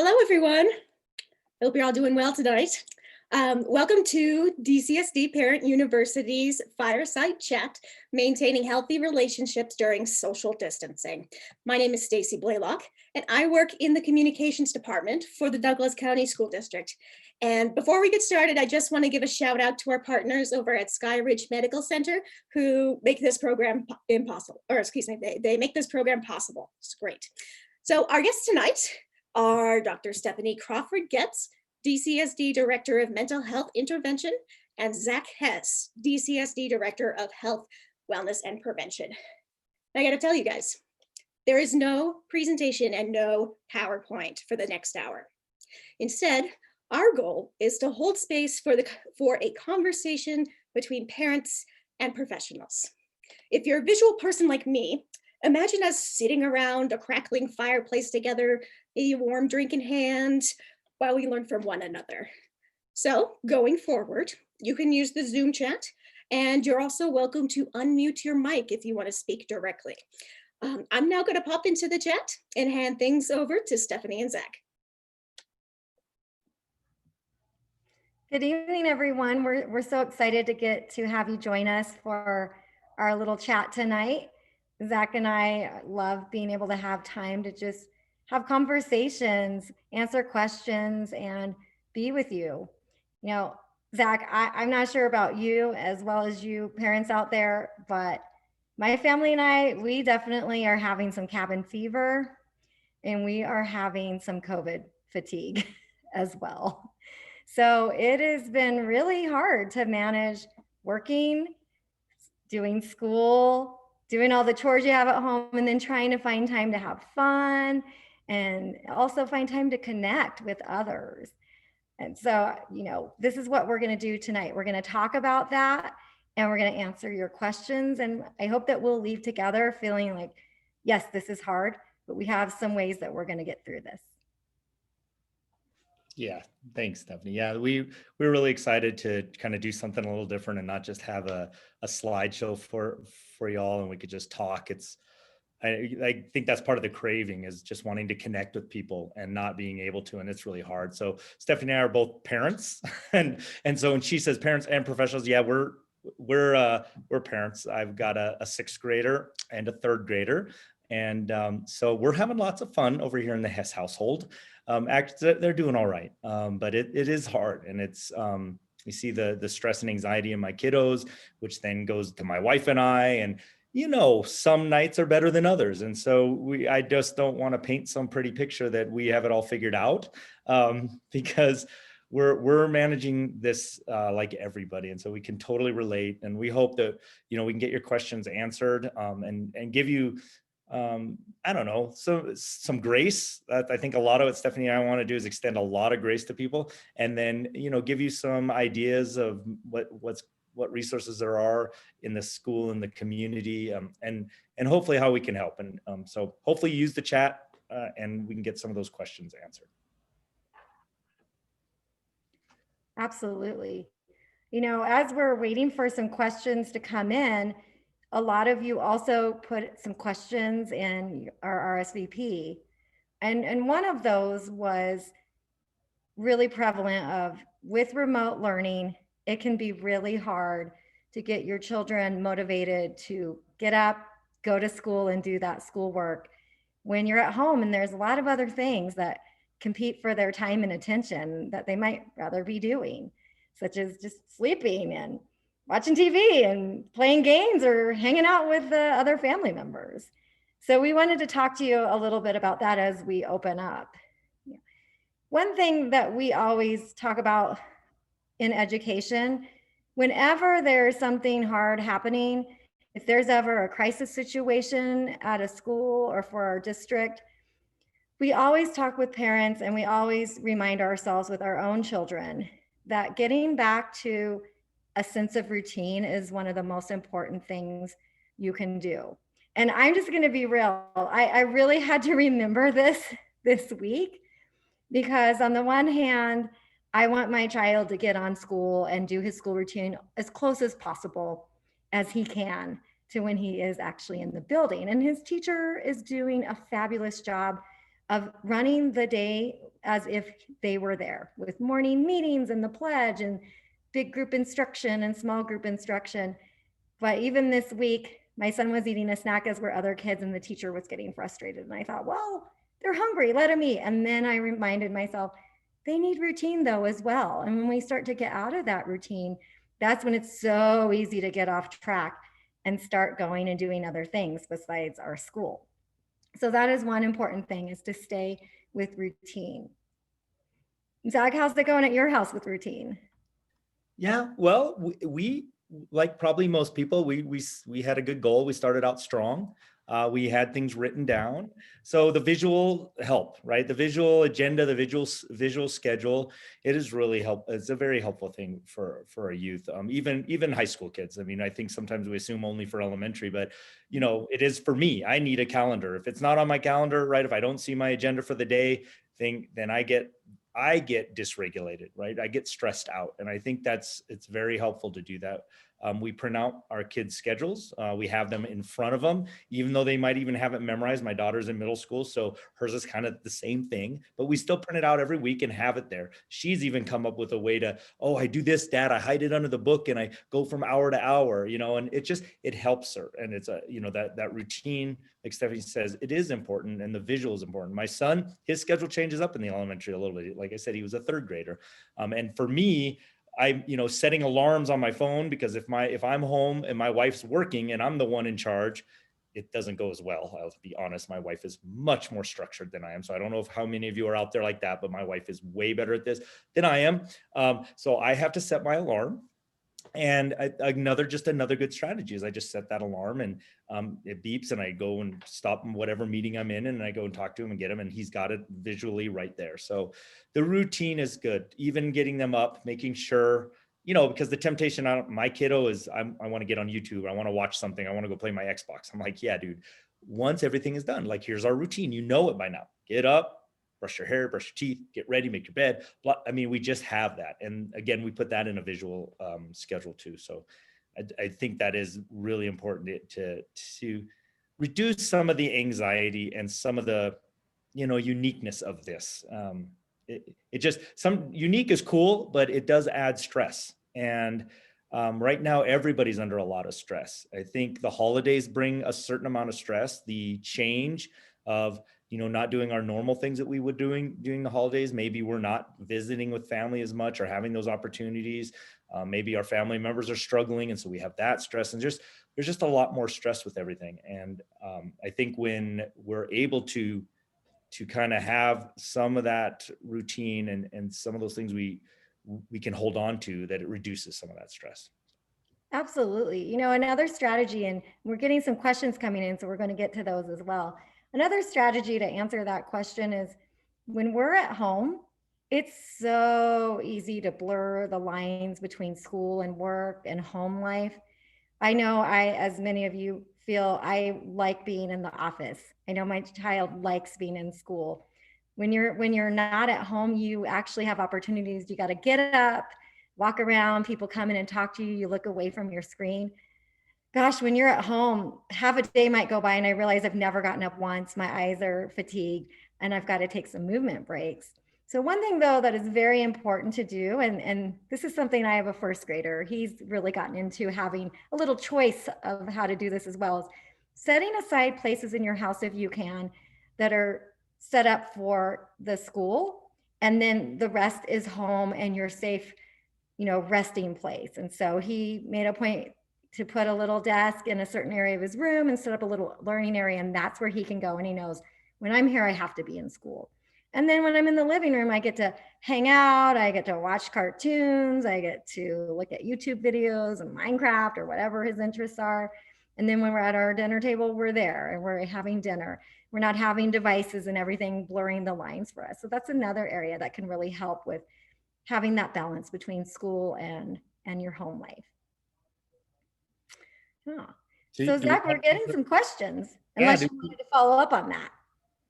Hello, everyone. Hope you're all doing well tonight. Welcome to DCSD Parent University's Fireside Chat, Maintaining Healthy Relationships During Social Distancing. My name is Stacy Blaylock, and I work in the Communications Department for the Douglas County School District. And before we get started, I just want to give a shout out to our partners over at Sky Ridge Medical Center who make this program impossible, or excuse me, they make this program possible. It's great. So our guests tonight are Dr. Stephanie Crawford-Goetz, DCSD Director of Mental Health Intervention, and Zac Hess, DCSD Director of Health, Wellness, and Prevention. I gotta tell you guys, there is no presentation and no PowerPoint for the next hour. Instead, our goal is to hold space for a conversation between parents and professionals. If you're a visual person like me, imagine us sitting around a crackling fireplace together, a warm drink in hand, while we learn from one another. So going forward, you can use the Zoom chat, and you're also welcome to unmute your mic if you want to speak directly. I'm now going to pop into the chat and hand things over to Stephanie and Zac. Good evening, everyone. We're so excited to get to have you join us for our little chat tonight. Zac and I love being able to have time to just have conversations, answer questions, and be with you. You know, Zac, I'm not sure about you as well as you parents out there, but my family and I, we definitely are having some cabin fever, and we are having some COVID fatigue as well. So it has been really hard to manage working, doing school, doing all the chores you have at home, and then trying to find time to have fun and also find time to connect with others. And so, you know, this is what we're going to do tonight. We're going to talk about that, and we're going to answer your questions. And I hope that we'll leave together feeling like, yes, this is hard, but we have some ways that we're going to get through this. Yeah, thanks, Stephanie. Yeah, we're really excited to kind of do something a little different and not just have a slideshow for y'all and we could just talk. I think that's part of the craving, is just wanting to connect with people and not being able to, and it's really hard. So Stephanie and I are both parents, and so when she says parents and professionals, yeah, we're parents. I've got a sixth grader and a third grader. And so we're having lots of fun over here in the Hess household. Actually, they're doing all right, but it is hard, and it's you see the stress and anxiety in my kiddos, which then goes to my wife and I, and you know, some nights are better than others, and so I just don't want to paint some pretty picture that we have it all figured out, because we're managing this like everybody, and so we can totally relate, and we hope that, you know, we can get your questions answered, and give you I don't know, so some grace. I think a lot of what Stephanie and I want to do is extend a lot of grace to people, and then, you know, give you some ideas of what resources there are in the school and the community, and hopefully how we can help. And so hopefully use the chat and we can get some of those questions answered. Absolutely. You know, as we're waiting for some questions to come in, a lot of you also put some questions in our RSVP. And one of those was really prevalent of, with remote learning, it can be really hard to get your children motivated to get up, go to school, and do that schoolwork when you're at home. And there's a lot of other things that compete for their time and attention that they might rather be doing, such as just sleeping and watching TV and playing games or hanging out with the other family members. So we wanted to talk to you a little bit about that as we open up. One thing that we always talk about in education, whenever there's something hard happening, if there's ever a crisis situation at a school or for our district, we always talk with parents, and we always remind ourselves with our own children that getting back to a sense of routine is one of the most important things you can do. And I'm just going to be real. I really had to remember this week, because on the one hand, I want my child to get on school and do his school routine as close as possible as he can to when he is actually in the building. And his teacher is doing a fabulous job of running the day as if they were there with morning meetings and the pledge and big group instruction and small group instruction. But even this week, my son was eating a snack as were other kids and the teacher was getting frustrated. And I thought, well, they're hungry, let them eat. And then I reminded myself, they need routine though as well. And when we start to get out of that routine, that's when it's so easy to get off track and start going and doing other things besides our school. So that is one important thing, is to stay with routine. Zac, how's it going at your house with routine? Yeah, well, we like probably most people, we had a good goal. We started out strong. We had things written down. So the visual help, right? The visual agenda, the visual schedule, it is really it's a very helpful thing for our youth, even high school kids. I mean, I think sometimes we assume only for elementary, but you know, it is for me. I need a calendar. If it's not on my calendar, right? If I don't see my agenda for the day, then I get dysregulated, right? I get stressed out. And I think it's very helpful to do that. We print out our kids' schedules. We have them in front of them, even though they might even have it memorized. My daughter's in middle school, so hers is kind of the same thing, but we still print it out every week and have it there. She's even come up with a way to, oh, I do this, Dad, I hide it under the book and I go from hour to hour, you know, and it helps her. And it's that routine, like Stephanie says, it is important, and the visual is important. My son, his schedule changes up in the elementary a little bit. Like I said, he was a third grader. And for me, I'm, setting alarms on my phone, because if I'm home and my wife's working and I'm the one in charge, it doesn't go as well. I'll be honest. My wife is much more structured than I am. So I don't know how many of you are out there like that, but my wife is way better at this than I am. So I have to set my alarm. And another good strategy is I just set that alarm, and it beeps, and I go and stop in whatever meeting I'm in, and I go and talk to him and get him, and he's got it visually right there. So the routine is good. Even getting them up, making sure, because the temptation on my kiddo is I want to get on YouTube. I want to watch something. I want to go play my Xbox. I'm like, yeah, dude, once everything is done, like, here's our routine. You know it by now. Get up, brush your hair, brush your teeth, get ready, make your bed. I mean, we just have that. And again, we put that in a visual schedule too. So I think that is really important to reduce some of the anxiety and some of the, uniqueness of this. Some unique is cool, but it does add stress. And right now, everybody's under a lot of stress. I think the holidays bring a certain amount of stress. The change of not doing our normal things that we would during the holidays. Maybe we're not visiting with family as much or having those opportunities. Maybe our family members are struggling, and so we have that stress. And there's just a lot more stress with everything. And I think when we're able to kind of have some of that routine and some of those things we can hold on to, that it reduces some of that stress. Absolutely. Another strategy, and we're getting some questions coming in, so we're going to get to those as well. Another strategy to answer that question is, when we're at home, it's so easy to blur the lines between school and work and home life. I know as many of you feel, I like being in the office. I know my child likes being in school. When you're not at home, you actually have opportunities. You got to get up, walk around, people come in and talk to you, you look away from your screen. Gosh, when you're at home, half a day might go by and I realize I've never gotten up once. My eyes are fatigued and I've got to take some movement breaks. So one thing though that is very important to do, and this is something I have a first grader, he's really gotten into having a little choice of how to do this as well, is setting aside places in your house, if you can, that are set up for the school, and then the rest is home and your safe, resting place. And so he made a point to put a little desk in a certain area of his room and set up a little learning area. And that's where he can go. And he knows, when I'm here, I have to be in school. And then when I'm in the living room, I get to hang out. I get to watch cartoons. I get to look at YouTube videos and Minecraft or whatever his interests are. And then when we're at our dinner table, we're there and we're having dinner. We're not having devices and everything blurring the lines for us. So that's another area that can really help with having that balance between school and your home life. Yeah. So Zac, we're getting some questions, unless you wanted to follow up on that.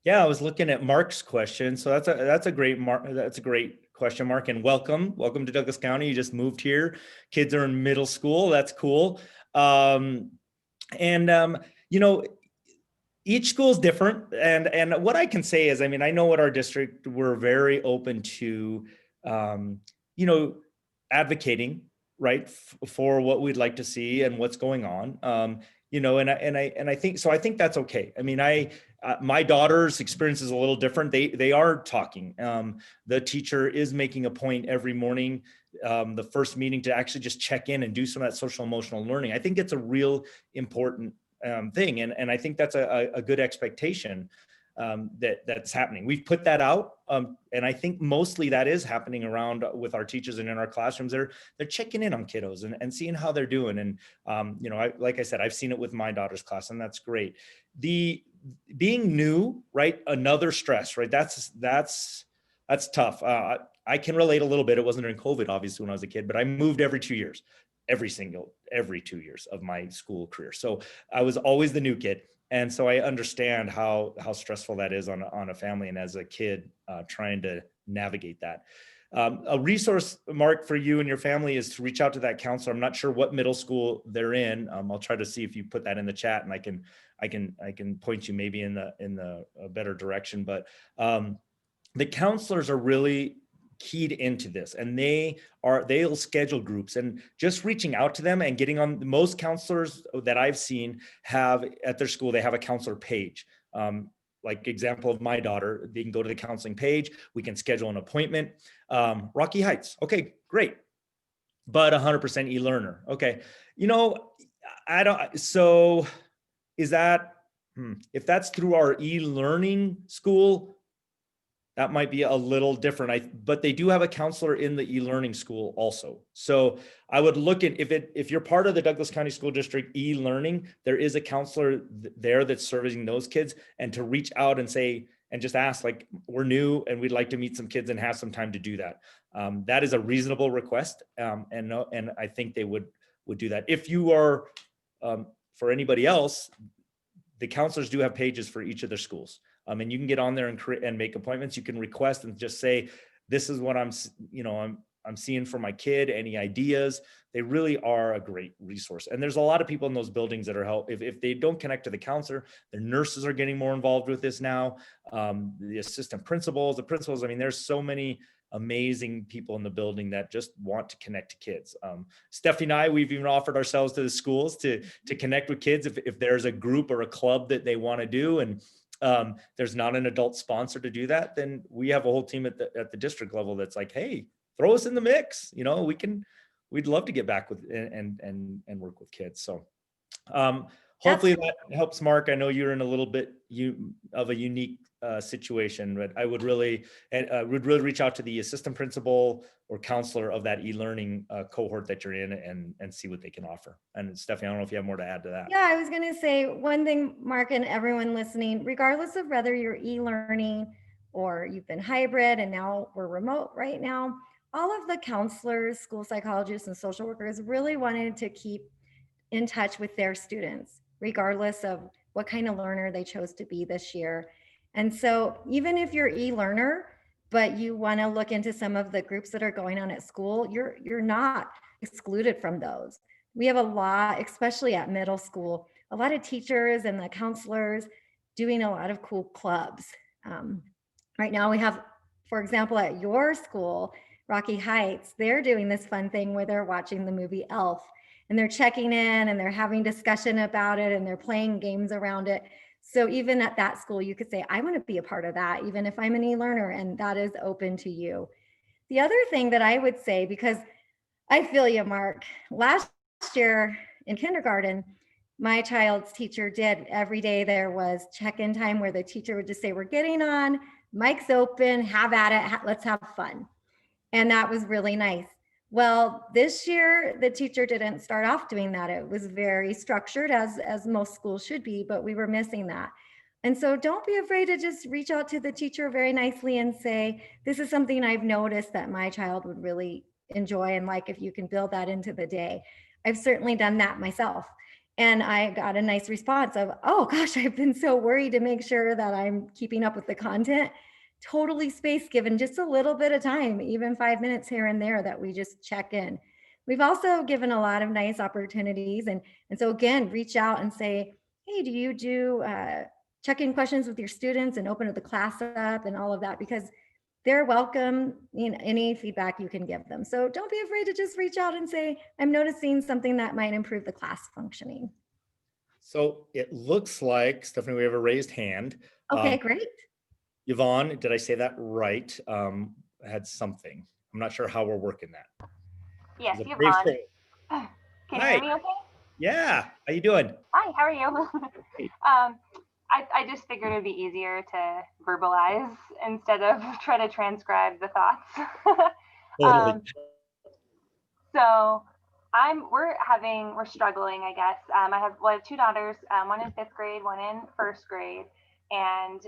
Yeah, I was looking at Mark's question. So that's a great question, Mark, and welcome to Douglas County. You just moved here. Kids are in middle school. That's cool. Each school is different. And what I can say is, I mean, I know at our district, we're very open to, you know, advocating, right, for what we'd like to see and what's going on. You know, and I think, so I think that's okay. I mean, my daughter's experience is a little different. They are talking. The teacher is making a point every morning, the first meeting, to actually just check in and do some of that social emotional learning. I think it's a real important thing. And I think that's a good expectation that's happening. We've put that out. And I think mostly that is happening around with our teachers and in our classrooms. They're checking in on kiddos and seeing how they're doing. And, you know, like I said, I've seen it with my daughter's class, and that's great. Being new, right? Another stress, right? That's tough. I can relate a little bit. It wasn't during COVID, obviously, when I was a kid, but I moved every 2 years, every 2 years of my school career. So I was always the new kid. And so I understand how stressful that is on a family and as a kid trying to navigate that. A resource, Mark, for you and your family is to reach out to that counselor. I'm not sure what middle school they're in. I'll try to see if you put that in the chat, and I can point you maybe in the better direction. But the counselors are really keyed into this, and they'll schedule groups, and just reaching out to them and getting on. Most counselors that I've seen have at their school, they have a counselor page. Like example of my daughter, they can go to the counseling page. We can schedule an appointment. Rocky Heights. Okay, great. But 100% e-learner. Okay. You know, so is that, if that's through our e-learning school, that might be a little different. But they do have a counselor in the e-learning school also. So I would look at, if you're part of the Douglas County School District e-learning, there is a counselor there that's servicing those kids, and to reach out and say, and just ask, like, we're new and we'd like to meet some kids and have some time to do that. That is a reasonable request. And I think they would do that. If you are, for anybody else, the counselors do have pages for each of their schools. And you can get on there and make appointments. You can request and just say, this is what I'm seeing for my kid. Any ideas? They really are a great resource. And there's a lot of people in those buildings that are help. If they don't connect to the counselor, their nurses are getting more involved with this now. The assistant principals, the principals. I mean, there's so many amazing people in the building that just want to connect to kids. Stephanie and I, we've even offered ourselves to the schools to connect with kids if there's a group or a club that they want to do, and there's not an adult sponsor to do that, then we have a whole team at the district level that's like, hey, throw us in the mix. You know, we'd love to get back with and work with kids. So hopefully that helps, Mark. I know you're in a little bit of a unique situation, but I would really reach out to the assistant principal or counselor of that e-learning cohort that you're in and see what they can offer. And Stephanie, I don't know if you have more to add to that. Yeah, I was going to say one thing, Mark, and everyone listening, regardless of whether you're e-learning or you've been hybrid and now we're remote right now, all of the counselors, school psychologists, and social workers really wanted to keep in touch with their students, regardless of what kind of learner they chose to be this year. And so even if you're e-learner, but you want to look into some of the groups that are going on at school, you're not excluded from those. We have a lot, especially at middle school, a lot of teachers and the counselors doing a lot of cool clubs. Right now we have, for example, at your school, Rocky Heights, they're doing this fun thing where they're watching the movie Elf, and they're checking in and they're having discussion about it and they're playing games around it. So even at that school, you could say, I want to be a part of that, even if I'm an e-learner, and that is open to you. The other thing that I would say, because I feel you, Mark, last year in kindergarten, my child's teacher did every day. There was check-in time where the teacher would just say, we're getting on, mic's open, have at it, let's have fun. And that was really nice. Well, this year, the teacher didn't start off doing that. It was very structured, as most schools should be, but we were missing that. And so don't be afraid to just reach out to the teacher very nicely and say, this is something I've noticed that my child would really enjoy and like, if you can build that into the day. I've certainly done that myself. And I got a nice response of, oh gosh, I've been so worried to make sure that I'm keeping up with the content. Totally space given just a little bit of time, even 5 minutes here and there, that we just check in. We've also given a lot of nice opportunities. And so again, reach out and say, hey, do you do check in questions with your students and open the class up and all of that, because they're welcome in any feedback you can give them. So don't be afraid to just reach out and say, I'm noticing something that might improve the class functioning. So it looks like, Stephanie, we have a raised hand. Okay, great. Yvonne, did I say that right? Had something. I'm not sure how we're working that. Yes, It's a Yvonne. brave Can you Hi. hear me okay? Yeah, how you doing? Hi, how are you? Great. I just figured it'd be easier to verbalize instead of try to transcribe the thoughts. Totally. So we're struggling, I guess. I have two daughters, one in 5th grade, one in 1st grade, and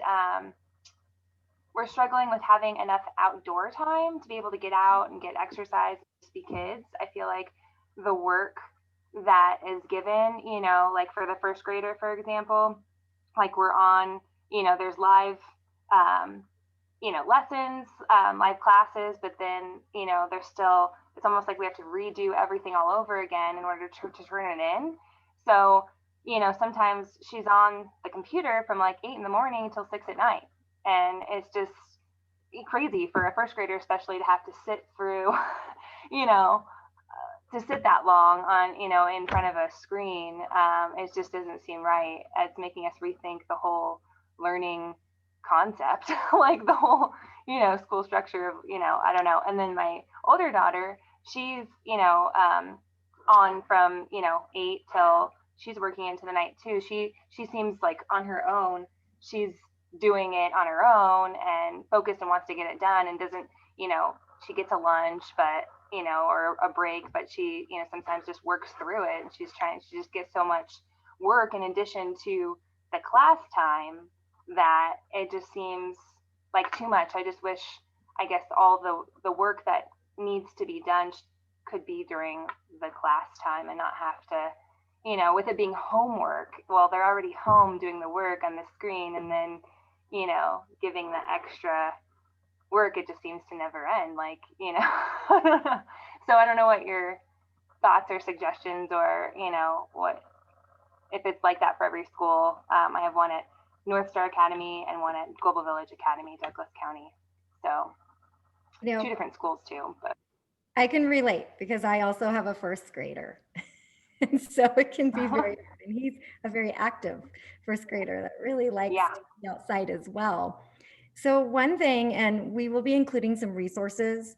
we're struggling with having enough outdoor time to be able to get out and get exercise, just be kids. I feel like the work that is given, like for the 1st grader, for example, like we're on, there's live, lessons, live classes, but then, there's still, it's almost like we have to redo everything all over again in order to turn it in. So, sometimes she's on the computer from like 8 in the morning till 6 at night. And it's just crazy for a 1st grader, especially to have to sit through, to sit that long on, in front of a screen. It just doesn't seem right. It's making us rethink the whole learning concept, like the whole, school structure of, I don't know. And then my older daughter, she's, on from, 8 till she's working into the night too. She seems like on her own, she's doing it on her own and focused and wants to get it done and doesn't, she gets a lunch, but, or a break, but she, sometimes just works through it, and she just gets so much work in addition to the class time that it just seems like too much. I just wish, I guess, all the work that needs to be done could be during the class time and not have to, with it being homework. Well, they're already home doing the work on the screen, and then, giving the extra work, it just seems to never end. Like, so I don't know what your thoughts or suggestions or, what, if it's like that for every school. I have one at North Star Academy and one at Global Village Academy, Douglas County. So 2 different schools too, but. I can relate because I also have a 1st grader. And so it can be very hard. And he's a very active 1st grader that really likes to be outside as well. So one thing, and we will be including some resources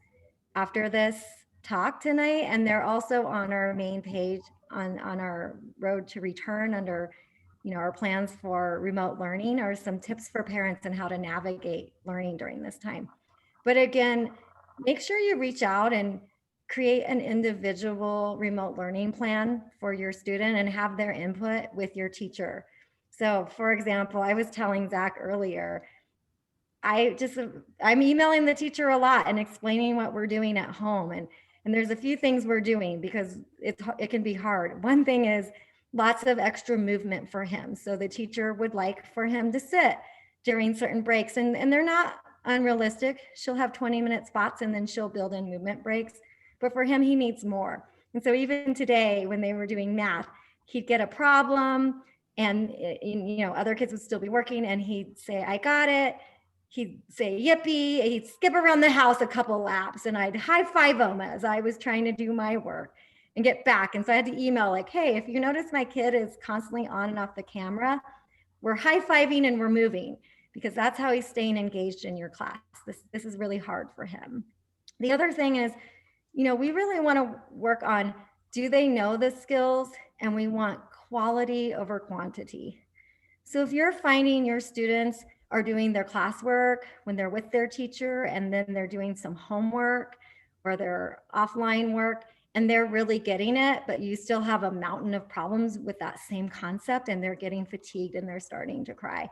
after this talk tonight, and they're also on our main page on our road to return under, our plans for remote learning, are some tips for parents on how to navigate learning during this time. But again, make sure you reach out and create an individual remote learning plan for your student and have their input with your teacher. So for example, I was telling Zac earlier, I'm emailing the teacher a lot and explaining what we're doing at home. And there's a few things we're doing because it can be hard. One thing is lots of extra movement for him. So the teacher would like for him to sit during certain breaks, and they're not unrealistic. She'll have 20-minute spots and then she'll build in movement breaks. But for him, he needs more. And so even today, when they were doing math, he'd get a problem and, other kids would still be working and he'd say, I got it. He'd say, yippee. He'd skip around the house a couple laps and I'd high five him as I was trying to do my work and get back. And so I had to email like, hey, if you notice my kid is constantly on and off the camera, we're high fiving and we're moving, because that's how he's staying engaged in your class. This is really hard for him. The other thing is, we really want to work on, do they know the skills? And we want quality over quantity. So if you're finding your students are doing their classwork when they're with their teacher, and then they're doing some homework or their offline work, and they're really getting it, but you still have a mountain of problems with that same concept and they're getting fatigued and they're starting to cry,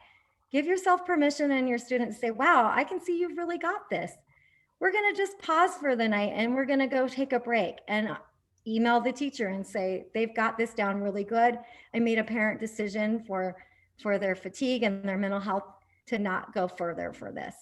give yourself permission and your students say, wow, I can see you've really got this. We're going to just pause for the night and we're going to go take a break, and email the teacher and say, they've got this down really good. I made a parent decision for their fatigue and their mental health to not go further for this.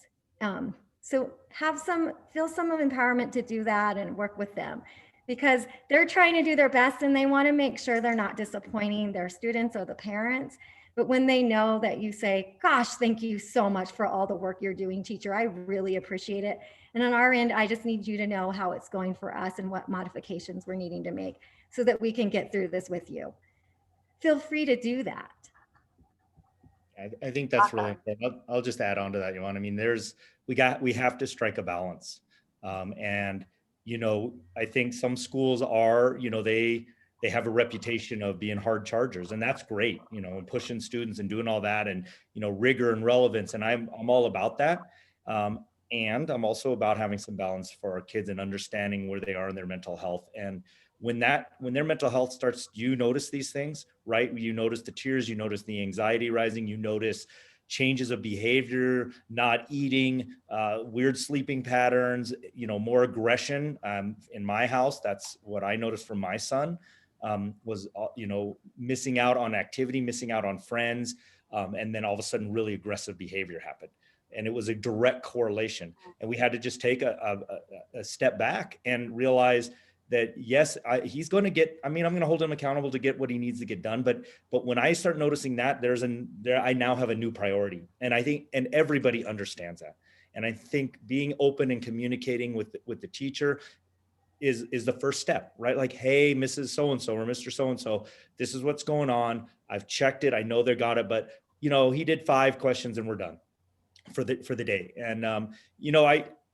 So feel some of empowerment to do that and work with them, because they're trying to do their best and they want to make sure they're not disappointing their students or the parents. But when they know that you say, gosh, thank you so much for all the work you're doing, teacher, I really appreciate it. And on our end, I just need you to know how it's going for us and what modifications we're needing to make so that we can get through this with you. Feel free to do that. I think that's really important. I'll just add on to that, Johan. I mean, we have to strike a balance. And, I think some schools are, they have a reputation of being hard chargers, and that's great, and pushing students and doing all that, and, rigor and relevance. And I'm all about that. And I'm also about having some balance for our kids and understanding where they are in their mental health. And when their mental health starts, you notice these things, right? You notice the tears, you notice the anxiety rising, you notice changes of behavior, not eating, weird sleeping patterns, more aggression. In my house, that's what I noticed from my son, was, missing out on activity, missing out on friends. And then all of a sudden really aggressive behavior happened. And it was a direct correlation. And we had to just take a step back and realize that, yes, he's going to get, I'm going to hold him accountable to get what he needs to get done. But when I start noticing that, I now have a new priority. And I think, and everybody understands that. And I think being open and communicating with the teacher is the first step, right? Like, hey, Mrs. So-and-so or Mr. So-and-so, this is what's going on. I've checked it. I know they got it, but he did 5 questions and we're done for the day. And,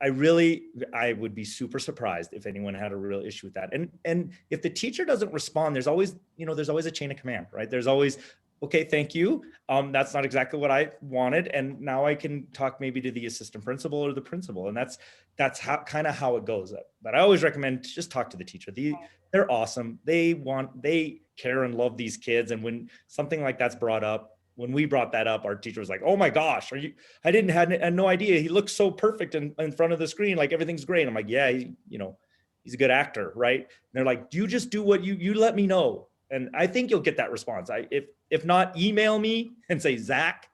I would be super surprised if anyone had a real issue with that. And if the teacher doesn't respond, there's always a chain of command, right? There's always, okay, thank you. That's not exactly what I wanted. And now I can talk maybe to the assistant principal or the principal. And that's how it goes. But I always recommend just talk to the teacher. They're awesome. They care and love these kids. And when something like that's brought up, when we brought that up, our teacher was like, oh my gosh, I had no idea. He looks so perfect in front of the screen. Like everything's great. I'm like, yeah, he's a good actor. Right. And they're like, you just do what you let me know. And I think you'll get that response. If not, email me and say, Zach,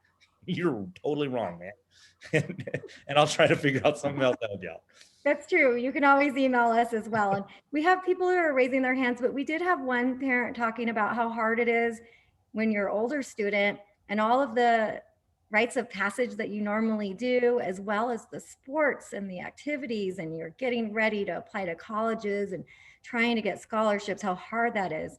you're totally wrong, man. And I'll try to figure out something else to help you out. That's true. You can always email us as well. And we have people who are raising their hands, but we did have one parent talking about how hard it is when you're an older student and all of the rites of passage that you normally do, as well as the sports and the activities, and you're getting ready to apply to colleges and trying to get scholarships, how hard that is.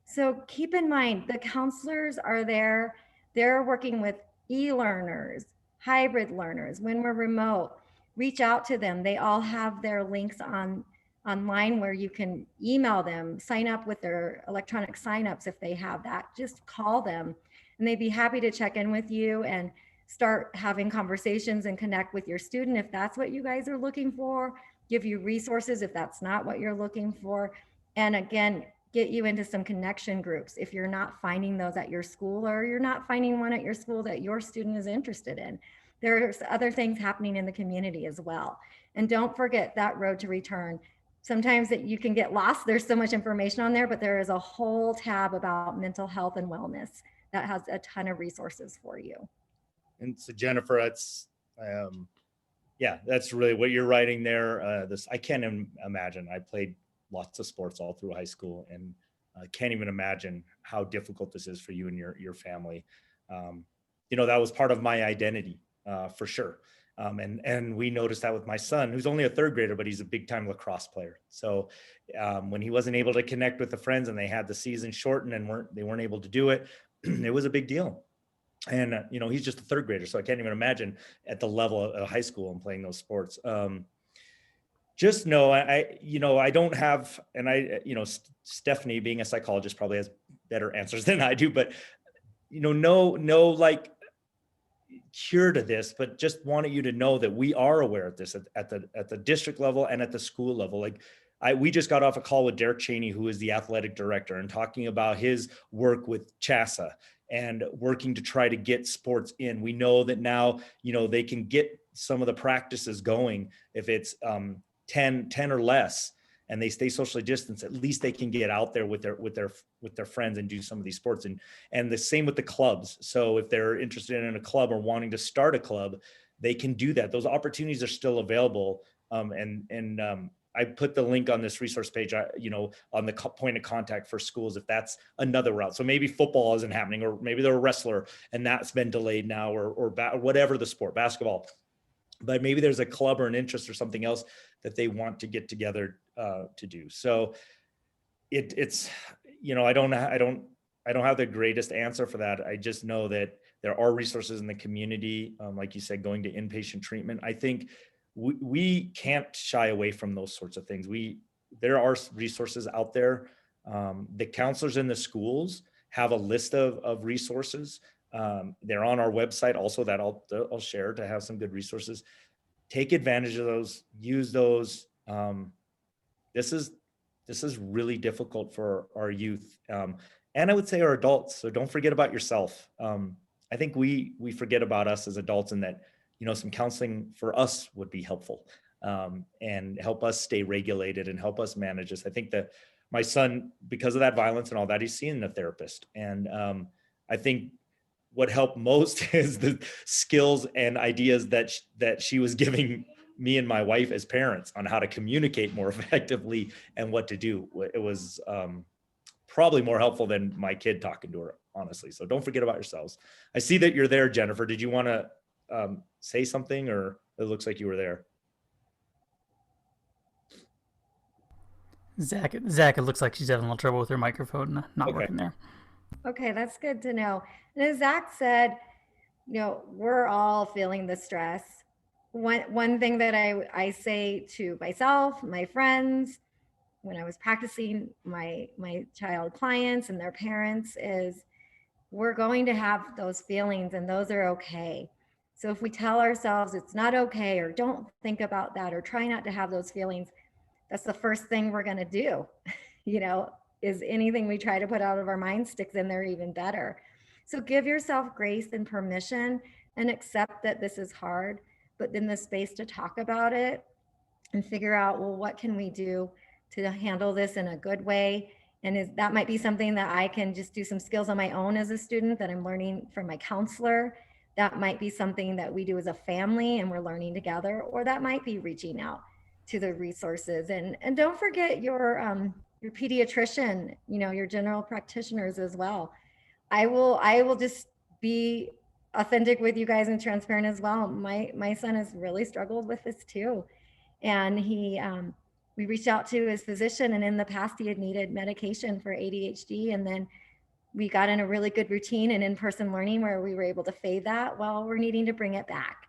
So keep in mind, the counselors are there. They're working with e-learners, hybrid learners. When we're remote, reach out to them. They all have their links online where you can email them, sign up with their electronic signups if they have that. Just call them and they'd be happy to check in with you and start having conversations and connect with your student if that's what you guys are looking for, give you resources if that's not what you're looking for. And again, get you into some connection groups if you're not finding those at your school or you're not finding one at your school that your student is interested in. There's other things happening in the community as well. And don't forget that road to return. Sometimes that you can get lost. There's so much information on there, but there is a whole tab about mental health and wellness that has a ton of resources for you. And so Jennifer, that's really what you're writing there. I can't imagine. I played lots of sports all through high school, and I can't even imagine how difficult this is for you and your family. That was part of my identity for sure. And we noticed that with my son, who's only a 3rd grader, but he's a big time lacrosse player. So when he wasn't able to connect with the friends and they had the season shortened and they weren't able to do it, it was a big deal. And, he's just a 3rd grader. So I can't even imagine at the level of high school and playing those sports. Just know, I don't have, and Stephanie being a psychologist probably has better answers than I do, but, no like cure to this, but just wanted you to know that we are aware of this at the district level and at the school level. Like we just got off a call with Derek Cheney, who is the athletic director, and talking about his work with CHASA and working to try to get sports in. We know that now, they can get some of the practices going. If it's 10 or less, and they stay socially distanced, at least they can get out there with their friends and do some of these sports. And the same with the clubs. So if they're interested in a club or wanting to start a club, they can do that. Those opportunities are still available. I I put the link on this resource page, on the point of contact for schools, if that's another route. So maybe football isn't happening, or maybe they're a wrestler and that's been delayed now, or whatever the sport, basketball. But maybe there's a club or an interest or something else that they want to get together to do. So it's, I don't have the greatest answer for that. I just know that there are resources in the community, like you said, going to inpatient treatment. I think we can't shy away from those sorts of things. There are resources out there. The counselors in the schools have a list of resources. They're on our website also, that I'll share, to have some good resources. Take advantage of those, use those. This is really difficult for our youth. And I would say our adults. So don't forget about yourself. I think we forget about us as adults, and that, some counseling for us would be helpful, and help us stay regulated and help us manage this. I think that my son, because of that violence and all that, he's seeing a therapist. And I think what helped most is the skills and ideas that she was giving me and my wife as parents on how to communicate more effectively and what to do. It was probably more helpful than my kid talking to her, honestly. So don't forget about yourselves. I see that you're there, Jennifer. Did you want to say something, or it looks like you were there? Zach, it looks like she's having a little trouble with her microphone not working there. Okay, that's good to know. And as Zac said, we're all feeling the stress. One thing that I say to myself, my friends, when I was practicing my child clients and their parents, is we're going to have those feelings, and those are okay. So if we tell ourselves it's not okay, or don't think about that, or try not to have those feelings, that's the first thing we're going to do. Is anything we try to put out of our mind sticks in there, even better. So give yourself grace and permission, and accept that this is hard, but then the space to talk about it and figure out, well, what can we do to handle this in a good way? And that might be something that I can just do some skills on my own as a student that I'm learning from my counselor. That might be something that we do as a family and we're learning together, or that might be reaching out to the resources. And don't forget your pediatrician, your general practitioners as well. I will just be authentic with you guys and transparent as well. My son has really struggled with this too. And we reached out to his physician, and in the past he had needed medication for ADHD. And then we got in a really good routine and in-person learning where we were able to fade that. Well, we're needing to bring it back.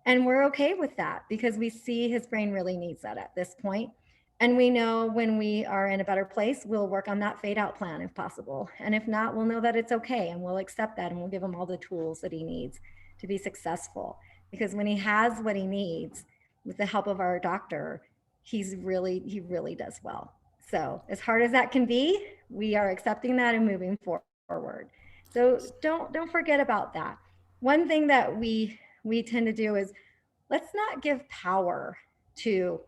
And we're okay with that, because we see his brain really needs that at this point. And we know when we are in a better place, we'll work on that fade out plan if possible. And if not, we'll know that it's okay, and we'll accept that, and we'll give him all the tools that he needs to be successful. Because when he has what he needs, with the help of our doctor, he really does well. So as hard as that can be, we are accepting that and moving forward. So don't forget about that. One thing that we tend to do is, let's not give power to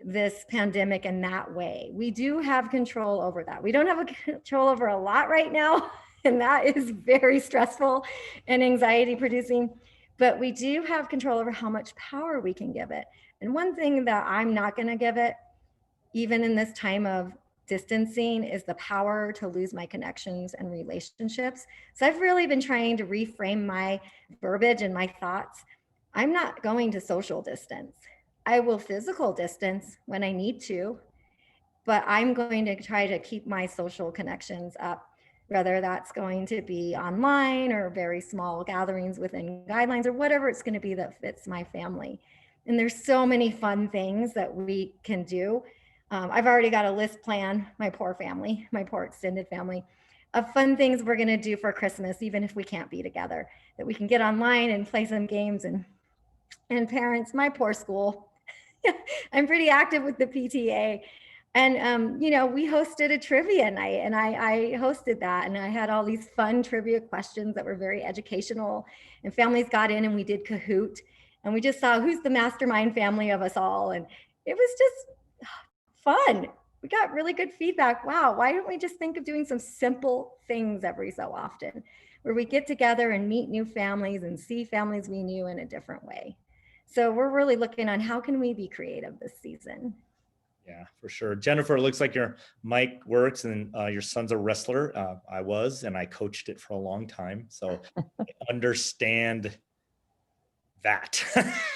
this pandemic in that way. We do have control over that. We don't have control over a lot right now, and that is very stressful and anxiety producing, but we do have control over how much power we can give it. And one thing that I'm not going to give it, even in this time of distancing, is the power to lose my connections and relationships. So I've really been trying to reframe my verbiage and my thoughts. I'm not going to social distance. I will physical distance when I need to, but I'm going to try to keep my social connections up, whether that's going to be online or very small gatherings within guidelines, or whatever it's going to be that fits my family. And there's so many fun things that we can do. I've already got a list planned, my poor extended family, of fun things we're going to do for Christmas, even if we can't be together, that we can get online and play some games. And parents, my poor school, I'm pretty active with the PTA. And, we hosted a trivia night, and I hosted that, and I had all these fun trivia questions that were very educational, and families got in and we did Kahoot, and we just saw who's the mastermind family of us all. And it was just fun. We got really good feedback. Wow, why don't we just think of doing some simple things every so often, where we get together and meet new families and see families we knew in a different way. So we're really looking on how can we be creative this season. Yeah, for sure. Jennifer, it looks like your mic works and your son's a wrestler. I was, and I coached it for a long time. So I understand that.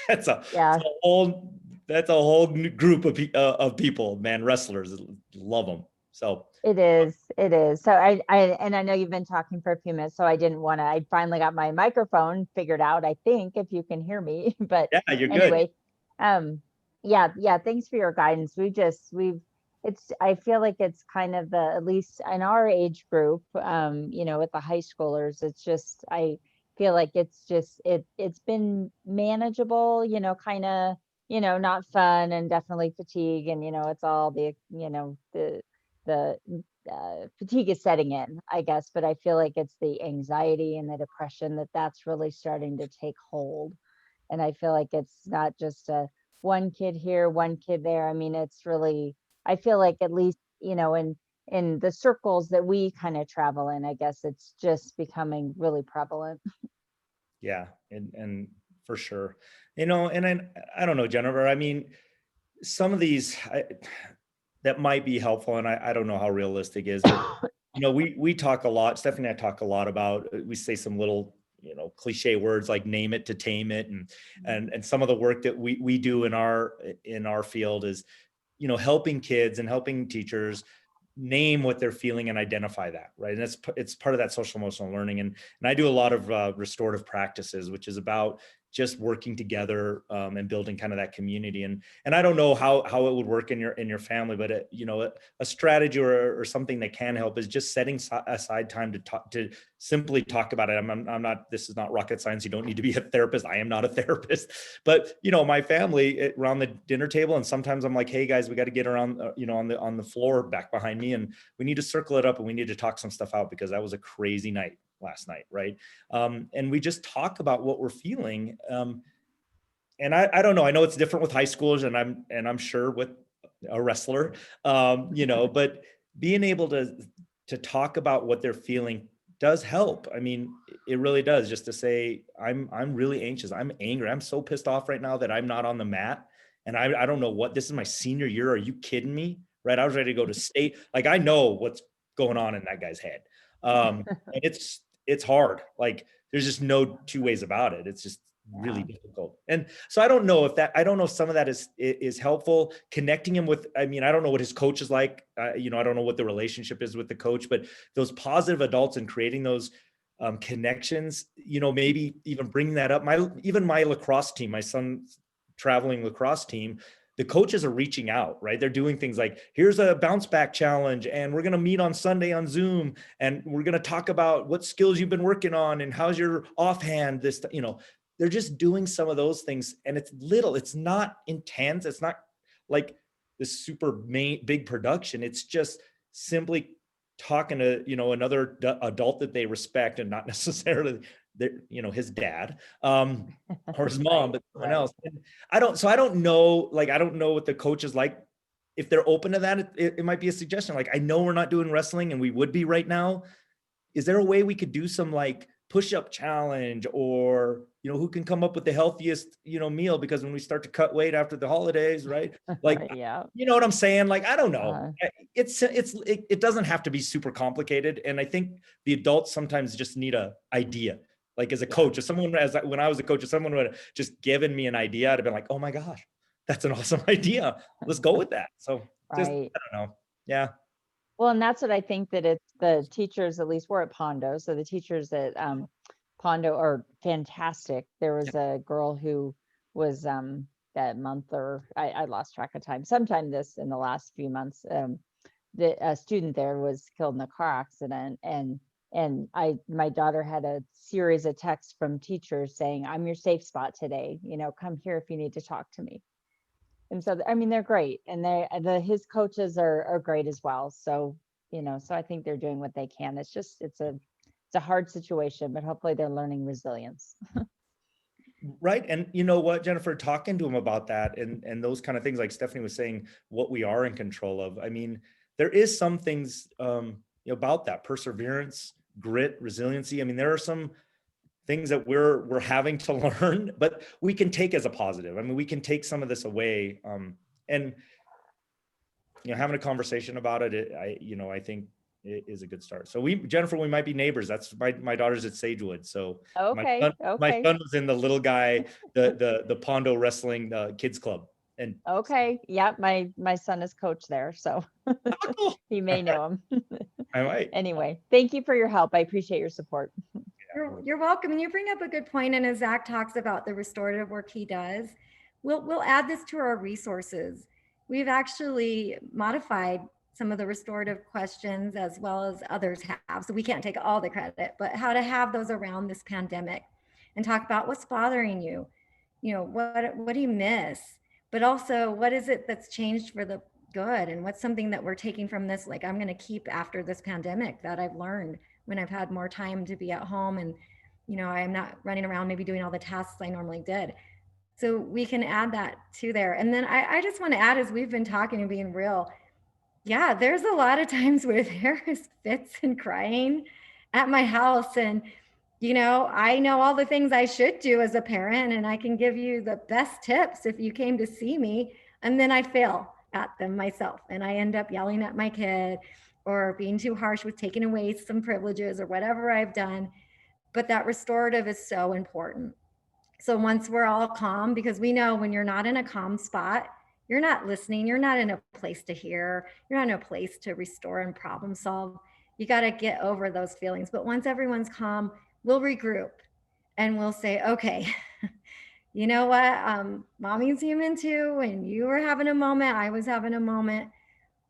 that's a, Yeah, that's a whole, that's a whole new group of people, man, wrestlers, love them. So it is. It is. So and I know you've been talking for a few minutes, so I didn't want to, I finally got my microphone figured out, I think, if you can hear me, but yeah, you're good. anyway, yeah, thanks for your guidance. I feel like it's kind of at least in our age group, with the high schoolers, it's just, I feel like it's been manageable, kind of, not fun, and definitely fatigue, and, it's all the fatigue is setting in, I guess, but I feel like it's the anxiety and the depression that's really starting to take hold. And I feel like it's not just one kid here, one kid there. I mean, it's really, I feel like, at least, in the circles that we kind of travel in, I guess it's just becoming really prevalent. Yeah, and for sure, and I don't know, Jennifer. I mean, some of these that might be helpful, and I don't know how realistic it is, but we talk a lot. Stephanie and I talk a lot about. We say some little cliche words like "name it to tame it," and some of the work that we do in our field is helping kids and helping teachers name what they're feeling and identify that, right? And it's part of that social emotional learning. And I do a lot of restorative practices, which is about just working together and building kind of that community. And I don't know how it would work in your family, but a strategy or something that can help is just setting aside time to simply talk about it. I'm not, this is not rocket science. You don't need to be a therapist. I am not a therapist, but my family around the dinner table, and sometimes I'm like, hey guys, we got to get around, on the floor back behind me, and we need to circle it up, and we need to talk some stuff out, because that was a crazy night last night, right? And we just talk about what we're feeling. And I don't know. I know it's different with high schoolers, and I'm sure with a wrestler, but being able to talk about what they're feeling does help. I mean, it really does, just to say, I'm really anxious. I'm angry. I'm so pissed off right now that I'm not on the mat. And I don't know what, this is my senior year. Are you kidding me? Right. I was ready to go to state. Like, I know what's going on in that guy's head. And it's hard. Like, there's just no two ways about it. It's just really difficult. And so I don't know if some of that is helpful, connecting him with, I mean, I don't know what his coach is like. I don't know what the relationship is with the coach, but those positive adults and creating those connections, maybe even bringing that up. Even my lacrosse team, my son's traveling lacrosse team, the coaches are reaching out, right? They're doing things like, here's a bounce back challenge, and we're going to meet on Sunday on Zoom, and we're going to talk about what skills you've been working on and how's your offhand. They're just doing some of those things, and it's not intense. It's not like this super big production. It's just simply talking to, another adult that they respect, and not necessarily his dad, or his mom, but someone else. And I don't know what the coach is like. If they're open to that, it might be a suggestion. Like, I know we're not doing wrestling, and we would be right now. Is there a way we could do some like push-up challenge, or who can come up with the healthiest meal, because when we start to cut weight after the holidays, right? Like, Yeah. you know what I'm saying? Like, I don't know. It doesn't have to be super complicated, and I think the adults sometimes just need a idea. Like, as a coach, when I was a coach, if someone would have just given me an idea, I'd have been like, oh my gosh, that's an awesome idea. Let's go with that. So just, Right. I don't know. Yeah. Well, and that's what I think, that it's the teachers, at least we're at Pondo. So the teachers at Pondo are fantastic. There was a girl who was that month, or I lost track of time, sometime in the last few months, a student there was killed in a car accident. And my daughter had a series of texts from teachers saying, I'm your safe spot today. Come here if you need to talk to me. And so, I mean, they're great, and his coaches are great as well. So, so I think they're doing what they can. It's just, it's a hard situation, but hopefully they're learning resilience. Right. And you know what, Jennifer, talking to him about that and those kind of things, like Stephanie was saying, what we are in control of. I mean, there is some things about that: perseverance, grit, resiliency. I mean, there are some things that we're having to learn, but we can take as a positive. I mean, we can take some of this away. And having a conversation about it, I think it is a good start. So Jennifer, we might be neighbors. That's my daughter's at Sagewood. So Okay. my son was in the little guy, the Pondo Wrestling Kids Club. And Okay. Yeah. My son is coach there, so he may know him. I might. Anyway, thank you for your help. I appreciate your support. You're welcome. And you bring up a good point. And as Zac talks about the restorative work he does, we'll add this to our resources. We've actually modified some of the restorative questions as well as others have. So we can't take all the credit, but how to have those around this pandemic and talk about what's bothering you. What do you miss? But also, what is it that's changed for the good? And what's something that we're taking from this, like I'm going to keep after this pandemic that I've learned when I've had more time to be at home and, I'm not running around maybe doing all the tasks I normally did. So we can add that to there. And then I just want to add, as we've been talking and being real, yeah, there's a lot of times where there is fits and crying at my house. And, I know all the things I should do as a parent, and I can give you the best tips if you came to see me. And then I fail at them myself. And I end up yelling at my kid or being too harsh with taking away some privileges or whatever I've done. But that restorative is so important. So once we're all calm, because we know when you're not in a calm spot, you're not listening, you're not in a place to hear, you're not in a place to restore and problem solve. You got to get over those feelings. But once everyone's calm, we'll regroup and we'll say, okay, you know what? Mommy's human too. And you were having a moment, I was having a moment.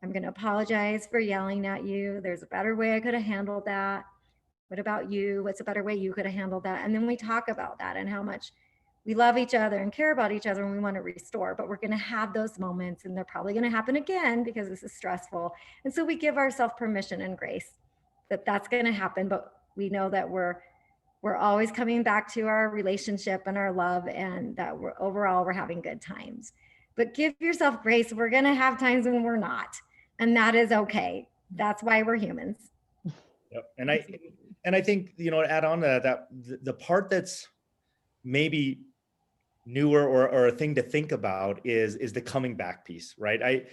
I'm going to apologize for yelling at you. There's a better way I could have handled that. What about you? What's a better way you could have handled that? And then we talk about that and how much we love each other and care about each other and we want to restore, but we're going to have those moments and they're probably going to happen again because this is stressful. And so we give ourselves permission and grace that that's going to happen, but we know that we're always coming back to our relationship and our love, and that we're having good times. But give yourself grace. We're going to have times when we're not, and that is okay. That's why we're humans. Yep. And I think, to add on to that the part that's maybe newer or a thing to think about is the coming back piece, right?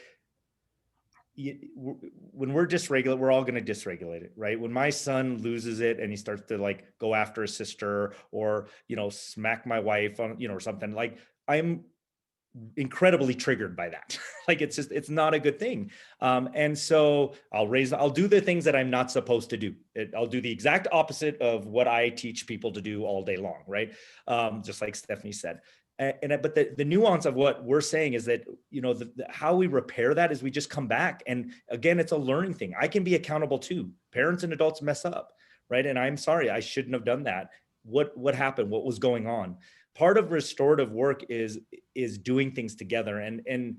When we're dysregulated, we're all going to dysregulate it, right? When my son loses it and he starts to go after his sister or, smack my wife on, or something, I'm incredibly triggered by that. It's not a good thing. And so I'll do the things that I'm not supposed to do. I'll do the exact opposite of what I teach people to do all day long, right? Just like Stephanie said. But the nuance of what we're saying is that, how we repair that is we just come back. And again, it's a learning thing. I can be accountable too. Parents and adults mess up, right? And I'm sorry, I shouldn't have done that. What happened? What was going on? Part of restorative work is doing things together. And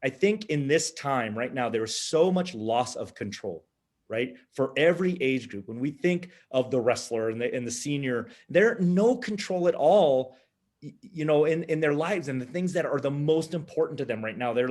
I think in this time right now, there is so much loss of control, right? For every age group. When we think of the wrestler and the senior, they're no control at all, in their lives and the things that are the most important to them right now. They're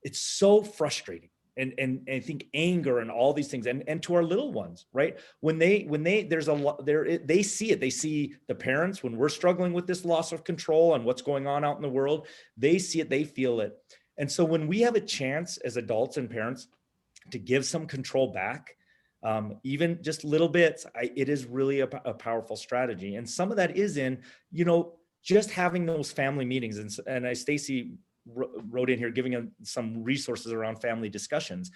it's so frustrating. And I think anger and all these things, and to our little ones, right? When there's a lot there, they see it. They see the parents when we're struggling with this loss of control and what's going on out in the world. They see it, they feel it. And so when we have a chance as adults and parents to give some control back, even just little bits, it is really a powerful strategy. And some of that is in, just having those family meetings. And Stacy wrote in here giving them some resources around family discussions.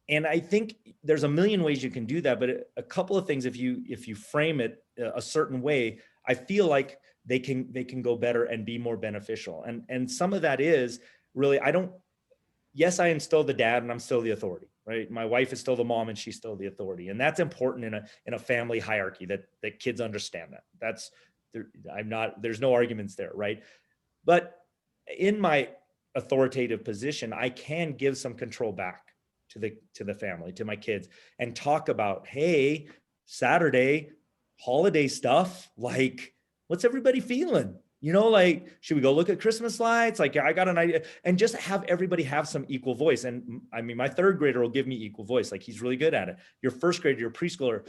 And I think there's a million ways you can do that, but a couple of things, if you frame it a certain way, I feel like they can go better and be more beneficial. And some of that is really, yes, I am still the dad and I'm still the authority, right? My wife is still the mom and she's still the authority. And that's important in a family hierarchy that kids understand that. There's no arguments there, right? But in my authoritative position, I can give some control back to the family, to my kids, and talk about, hey, Saturday, holiday stuff, what's everybody feeling? Should we go look at Christmas lights? I got an idea, and just have everybody have some equal voice. And I mean, my third grader will give me equal voice. He's really good at it. Your first grader, your preschooler,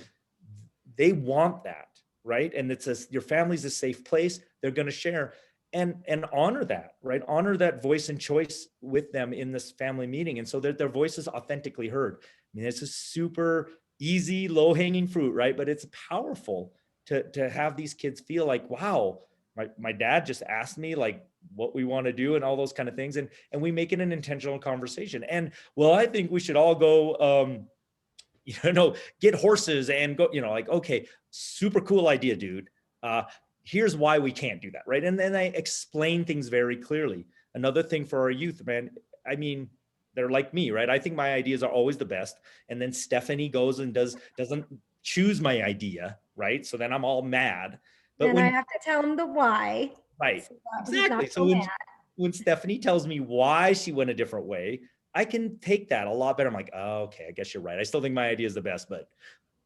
they want that, right? And your family's a safe place. They're going to share. and honor that, right? Honor that voice and choice with them in this family meeting. And so that their voice is authentically heard. I mean, it's a super easy, low hanging fruit, right? But it's powerful to have these kids feel like, wow, my dad just asked me like what we want to do and all those kind of things. And we make it an intentional conversation. And well, I think we should all go, get horses and go, like, okay, super cool idea, dude. Here's why we can't do that, right? And then I explain things very clearly. Another thing for our youth, man, I mean, they're like me, right? I think my ideas are always the best. And then Stephanie goes and doesn't choose my idea, right? So then I'm all mad. But then I have to tell him the why. Right, So that he's exactly. not So mad. when Stephanie tells me why she went a different way, I can take that a lot better. I'm like, oh, okay, I guess you're right. I still think my idea is the best, but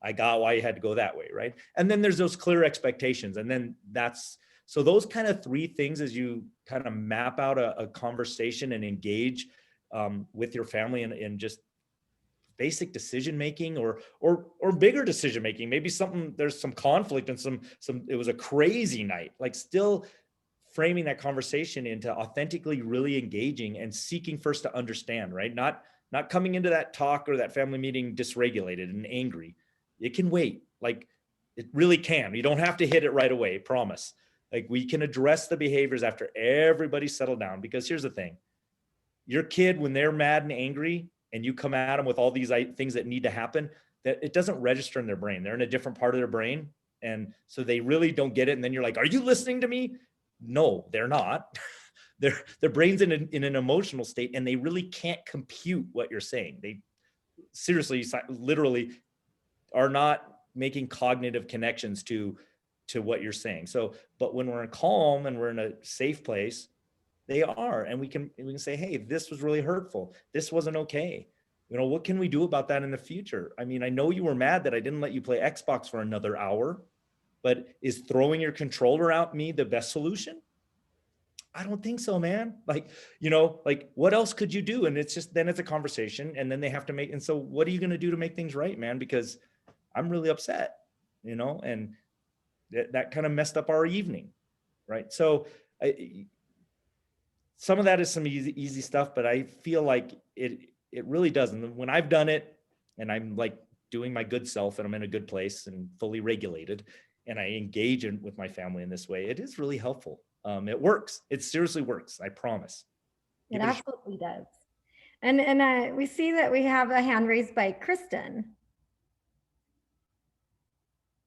I got why you had to go that way, right? And then there's those clear expectations. And then so those kind of three things as you kind of map out a conversation and engage with your family and just basic decision making or bigger decision making. Maybe there's some conflict and it was a crazy night, like still framing that conversation into authentically really engaging and seeking first to understand, right? Not coming into that talk or that family meeting dysregulated and angry. It can wait. Like it really can. You don't have to hit it right away, promise. Like we can address the behaviors after everybody's settled down, because here's the thing. Your kid, when they're mad and angry and you come at them with all these things that need to happen, that it doesn't register in their brain. They're in a different part of their brain. And so they really don't get it. And then you're like, are you listening to me? No, they're not. Their brain's in an emotional state and they really can't compute what you're saying. They seriously, literally are not making cognitive connections to what you're saying. So, but when we're calm and we're in a safe place, they are, and we can say, hey, this was really hurtful. This wasn't okay. What can we do about that in the future? I mean, I know you were mad that I didn't let you play Xbox for another hour, but is throwing your controller at me the best solution? I don't think so, man. Like what else could you do? And it's just, then it's a conversation and then they have to and so what are you going to do to make things right, man? Because I'm really upset, and that kind of messed up our evening. Right. So some of that is some easy stuff, but I feel like it really doesn't. When I've done it and I'm like doing my good self and I'm in a good place and fully regulated and I engage with my family in this way, it is really helpful. It works. It seriously works. I promise. It absolutely does. And we see that we have a hand raised by Kristen.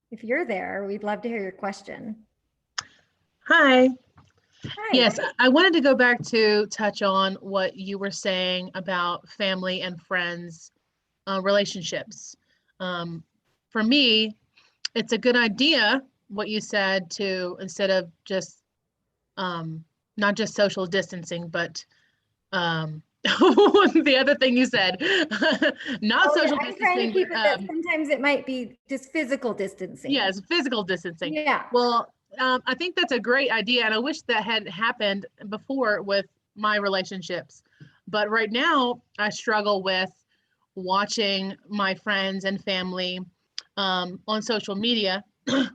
If you're there, we'd love to hear your question. Hi. Hi. Yes, I wanted to go back to touch on what you were saying about family and friends relationships. For me, it's a good idea what you said to, instead of just not just social distancing, but the other thing you said, not social distancing. I'm trying to keep it that sometimes it might be just physical distancing. Yes, physical distancing. Yeah. Well, I think that's a great idea, and I wish that had happened before with my relationships. But right now, I struggle with watching my friends and family on social media,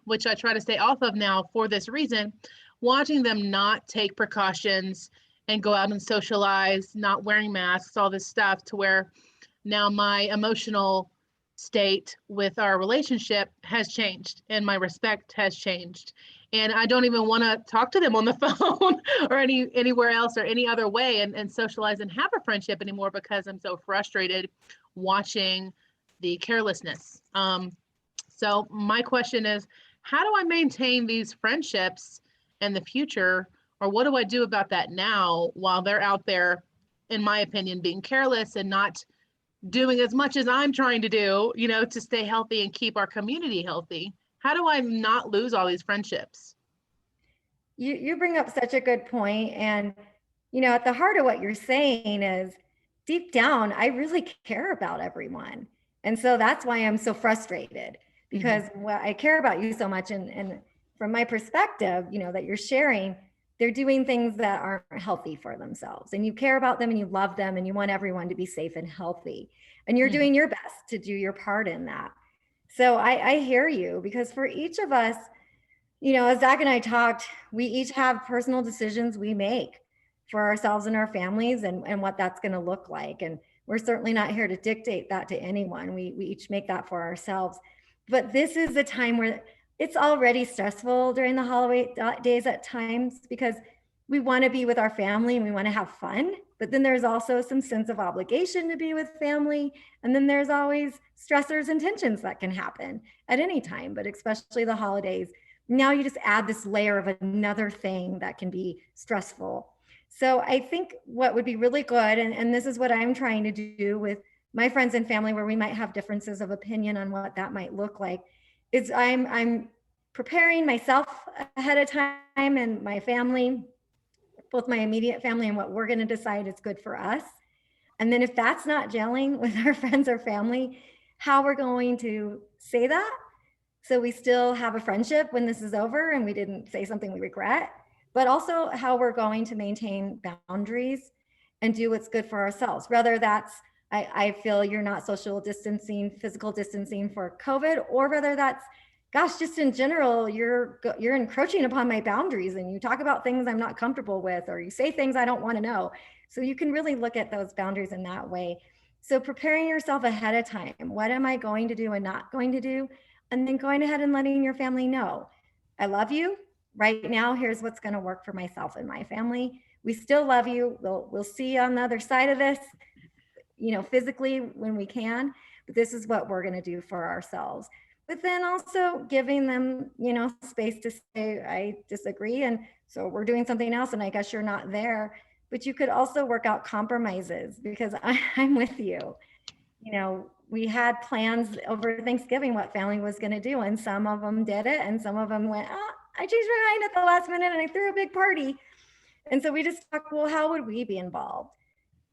which I try to stay off of now for this reason, watching them not take precautions and go out and socialize, not wearing masks, all this stuff, to where now my emotional state with our relationship has changed and my respect has changed. And I don't even want to talk to them on the phone or anywhere else or any other way and socialize and have a friendship anymore, because I'm so frustrated watching the carelessness. So my question is, how do I maintain these friendships in the future? Or what do I do about that now while they're out there, in my opinion, being careless and not doing as much as I'm trying to do, to stay healthy and keep our community healthy? How do I not lose all these friendships? You bring up such a good point. And, at the heart of what you're saying is, deep down, I really care about everyone. And so that's why I'm so frustrated, because I care about you so much. And from my perspective, that you're sharing, they're doing things that aren't healthy for themselves, and you care about them and you love them and you want everyone to be safe and healthy, and you're doing your best to do your part in that. So I hear you, because for each of us, As Zach and I talked, we each have personal decisions we make for ourselves and our families and what that's going to look like. And we're certainly not here to dictate that to anyone. We each make that for ourselves. But this is a time where it's already stressful during the holiday days at times because we want to be with our family and we want to have fun. But then there's also some sense of obligation to be with family. And then there's always stressors and tensions that can happen at any time, but especially the holidays. Now you just add this layer of another thing that can be stressful. So I think what would be really good, and this is what I'm trying to do with my friends and family where we might have differences of opinion on what that might look like, is I'm preparing myself ahead of time and my family, both my immediate family and what we're going to decide is good for us. And then if that's not gelling with our friends or family, how we're going to say that so we still have a friendship when this is over and we didn't say something we regret, but also how we're going to maintain boundaries and do what's good for ourselves. Whether that's, I feel you're not social distancing, physical distancing for COVID, or whether that's, gosh, just in general, you're encroaching upon my boundaries and you talk about things I'm not comfortable with, or you say things I don't want to know. So you can really look at those boundaries in that way. So preparing yourself ahead of time, what am I going to do and not going to do? And then going ahead and letting your family know, I love you. Right now, here's what's going to work for myself and my family. We still love you. We'll see you on the other side of this, physically when we can, but this is what we're going to do for ourselves. But then also giving them, space to say, I disagree. And so we're doing something else. And I guess you're not there, but you could also work out compromises because I'm with you. We had plans over Thanksgiving what family was going to do, and some of them did it, and some of them went, I changed my mind at the last minute and I threw a big party. And so we just talked, well, how would we be involved?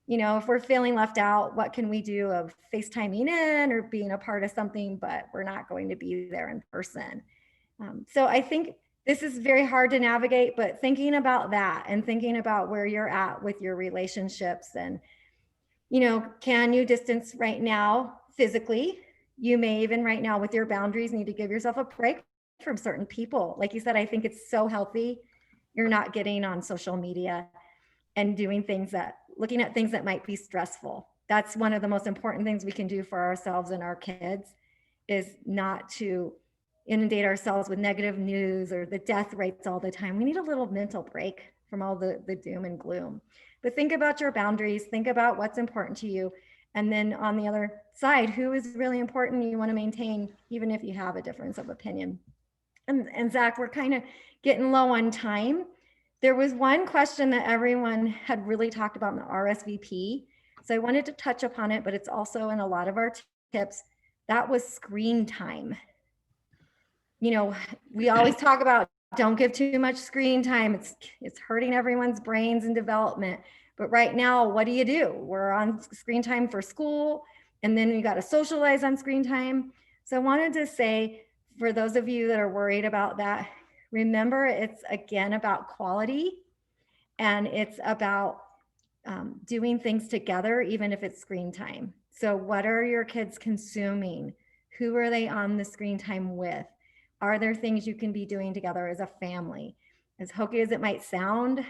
If we're feeling left out, what can we do of FaceTiming in or being a part of something, but we're not going to be there in person. So I think this is very hard to navigate, but thinking about that and thinking about where you're at with your relationships and, can you distance right now physically? You may even right now with your boundaries need to give yourself a break from certain people. Like you said, I think it's so healthy. You're not getting on social media and doing looking at things that might be stressful. That's one of the most important things we can do for ourselves and our kids is not to inundate ourselves with negative news or the death rates all the time. We need a little mental break from all the doom and gloom. But think about your boundaries, think about what's important to you. And then on the other side, who is really important you want to maintain, even if you have a difference of opinion. And Zach, we're kind of getting low on time. There was one question that everyone had really talked about in the RSVP. So I wanted to touch upon it, but it's also in a lot of our tips. That was screen time. We always talk about don't give too much screen time. It's hurting everyone's brains and development. But right now, what do? We're on screen time for school, and then we got to socialize on screen time. So I wanted to say, for those of you that are worried about that, remember it's again about quality, and it's about doing things together, even if it's screen time. So what are your kids consuming? Who are they on the screen time with? Are there things you can be doing together as a family? As hokey as it might sound,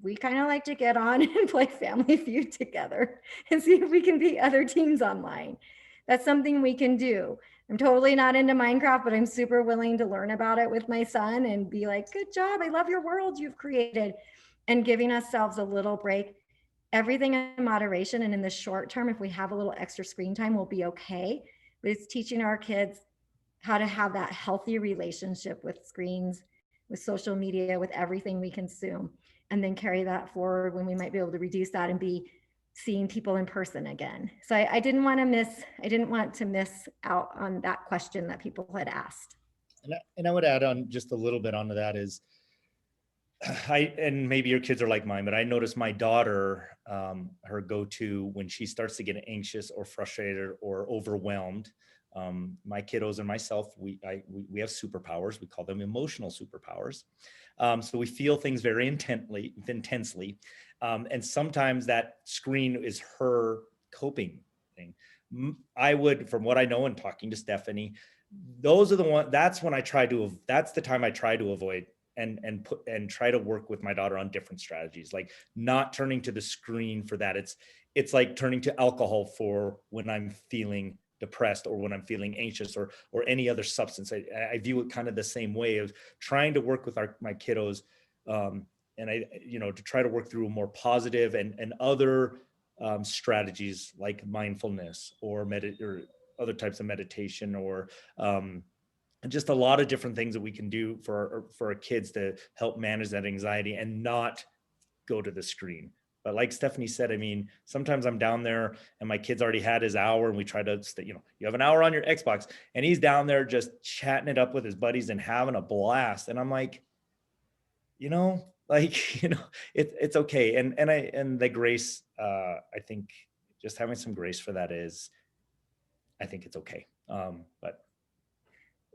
we kind of like to get on and play Family Feud together and see if we can beat other teams online. That's something we can do. I'm totally not into Minecraft, but I'm super willing to learn about it with my son and be like, good job. I love your world you've created, and giving ourselves a little break. Everything in moderation, and in the short term, if we have a little extra screen time, we'll be okay. But it's teaching our kids how to have that healthy relationship with screens, with social media, with everything we consume, and then carry that forward when we might be able to reduce that and be seeing people in person again. So I didn't want to miss out on that question that people had asked. And I would add on just a little bit onto that is, and maybe your kids are like mine, but I noticed my daughter, her go-to when she starts to get anxious or frustrated or overwhelmed. My kiddos and myself, we have superpowers. We call them emotional superpowers. So we feel things very intensely. And sometimes that screen is her coping happening. I would, from what I know and talking to Stephanie, those are the one, that's when I try to, that's the time I try to avoid and try to work with my daughter on different strategies, like not turning to the screen for that. It's like turning to alcohol for when I'm feeling depressed or when I'm feeling anxious or any other substance. I view it kind of the same way of trying to work with my kiddos, and to try to work through a more positive and other strategies like mindfulness or other types of meditation or just a lot of different things that we can do for our kids to help manage that anxiety and not go to the screen. But like Stephanie said, I mean, sometimes I'm down there and my kid's already had his hour and we try to stay, you have an hour on your Xbox and he's down there just chatting it up with his buddies and having a blast. And I'm like, it's okay. And the grace, I think just having some grace for that I think it's okay.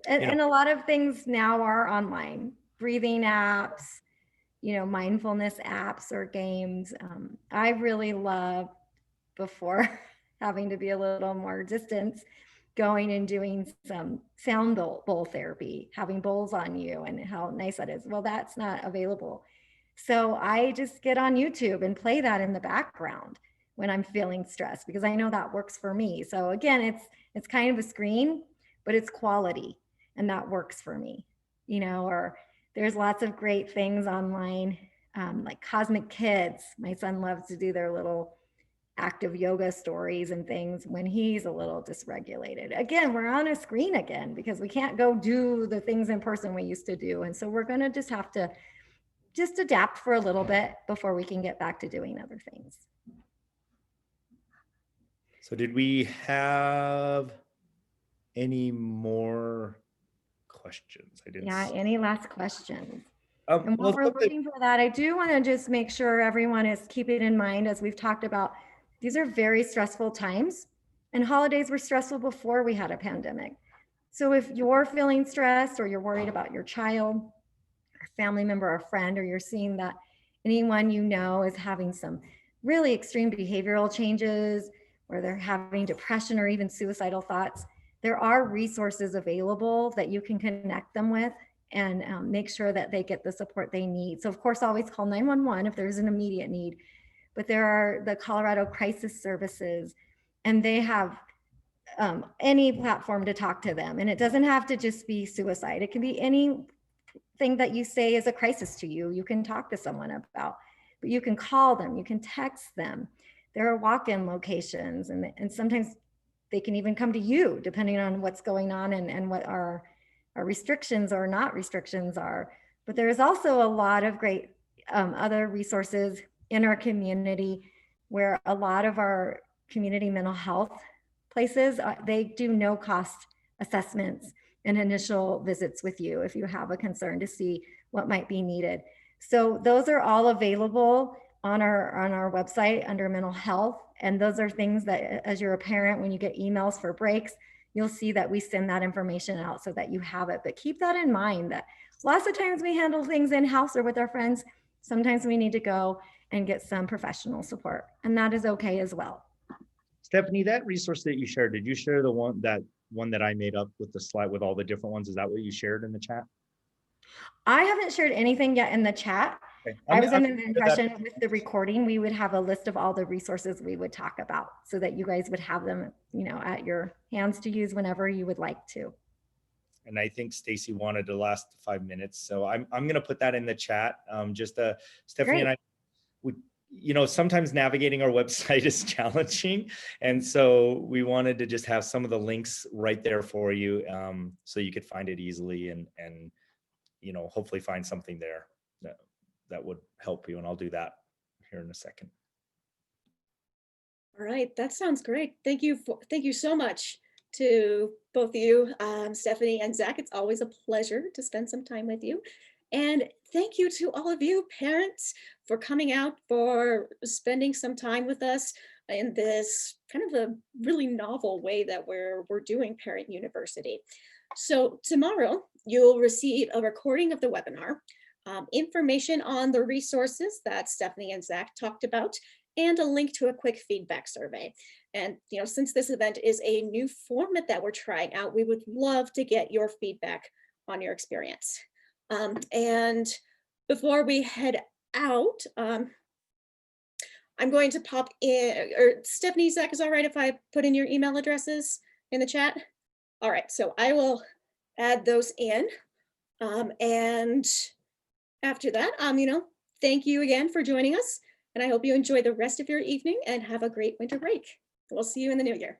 And a lot of things now are online, breathing apps, mindfulness apps or games. I really love, before having to be a little more distant, going and doing some sound bowl therapy, having bowls on you and how nice that is. Well, that's not available. So I just get on YouTube and play that in the background when I'm feeling stressed, because I know that works for me. So again, it's kind of a screen, but it's quality, and that works for me, or there's lots of great things online, like Cosmic Kids. My son loves to do their little active yoga stories and things when he's a little dysregulated. Again, we're on a screen again because we can't go do the things in person we used to do. And so we're going to just have to adapt for a little bit before we can get back to doing other things. So did we have any more questions? I didn't. Yeah, any last questions? And while we're looking for that, I do want to just make sure everyone is keeping in mind, as we've talked about, these are very stressful times, and holidays were stressful before we had a pandemic. So if you're feeling stressed or you're worried about your child, or family member or friend, or you're seeing that anyone is having some really extreme behavioral changes, or they're having depression or even suicidal thoughts, there are resources available that you can connect them with and make sure that they get the support they need. So of course, always call 911 if there's an immediate need, but there are the Colorado Crisis Services, and they have any platform to talk to them. And it doesn't have to just be suicide. It can be anything that you say is a crisis to you. You can talk to someone about, but you can call them, you can text them. There are walk-in locations, and sometimes they can even come to you depending on what's going on and what our restrictions or not restrictions are. But there's also a lot of great other resources in our community, where a lot of our community mental health places, they do no cost assessments and initial visits with you if you have a concern to see what might be needed. So those are all available on our website under mental health. And those are things that, as you're a parent, when you get emails for breaks, you'll see that we send that information out so that you have it. But keep that in mind, that lots of times we handle things in-house or with our friends. Sometimes we need to go and get some professional support, and that is okay as well. Stephanie, that resource that you shared, did you share the one that I made up with the slide with all the different ones? Is that what you shared in the chat? I haven't shared anything yet in the chat. Okay. I was under the impression with the recording, we would have a list of all the resources we would talk about so that you guys would have them, at your hands to use whenever you would like to. And I think Stacy wanted to last 5 minutes. So I'm going to put that in the chat. Stephanie and I, sometimes navigating our website is challenging. And so we wanted to just have some of the links right there for you, so you could find it easily and hopefully find something there that would help you. And I'll do that here in a second. All right, that sounds great. Thank you so much to both of you, Stephanie and Zac. It's always a pleasure to spend some time with you. And thank you to all of you parents for coming out, for spending some time with us in this kind of a really novel way that we're doing Parent University. So tomorrow you'll receive a recording of the webinar, information on the resources that Stephanie and Zac talked about, and a link to a quick feedback survey. And since this event is a new format that we're trying out, we would love to get your feedback on your experience. And before we head out, I'm going to pop in, or Stephanie, Zach, is all right if I put in your email addresses in the chat? All right, so I will add those in. And after that, thank you again for joining us. And I hope you enjoy the rest of your evening and have a great winter break. We'll see you in the new year.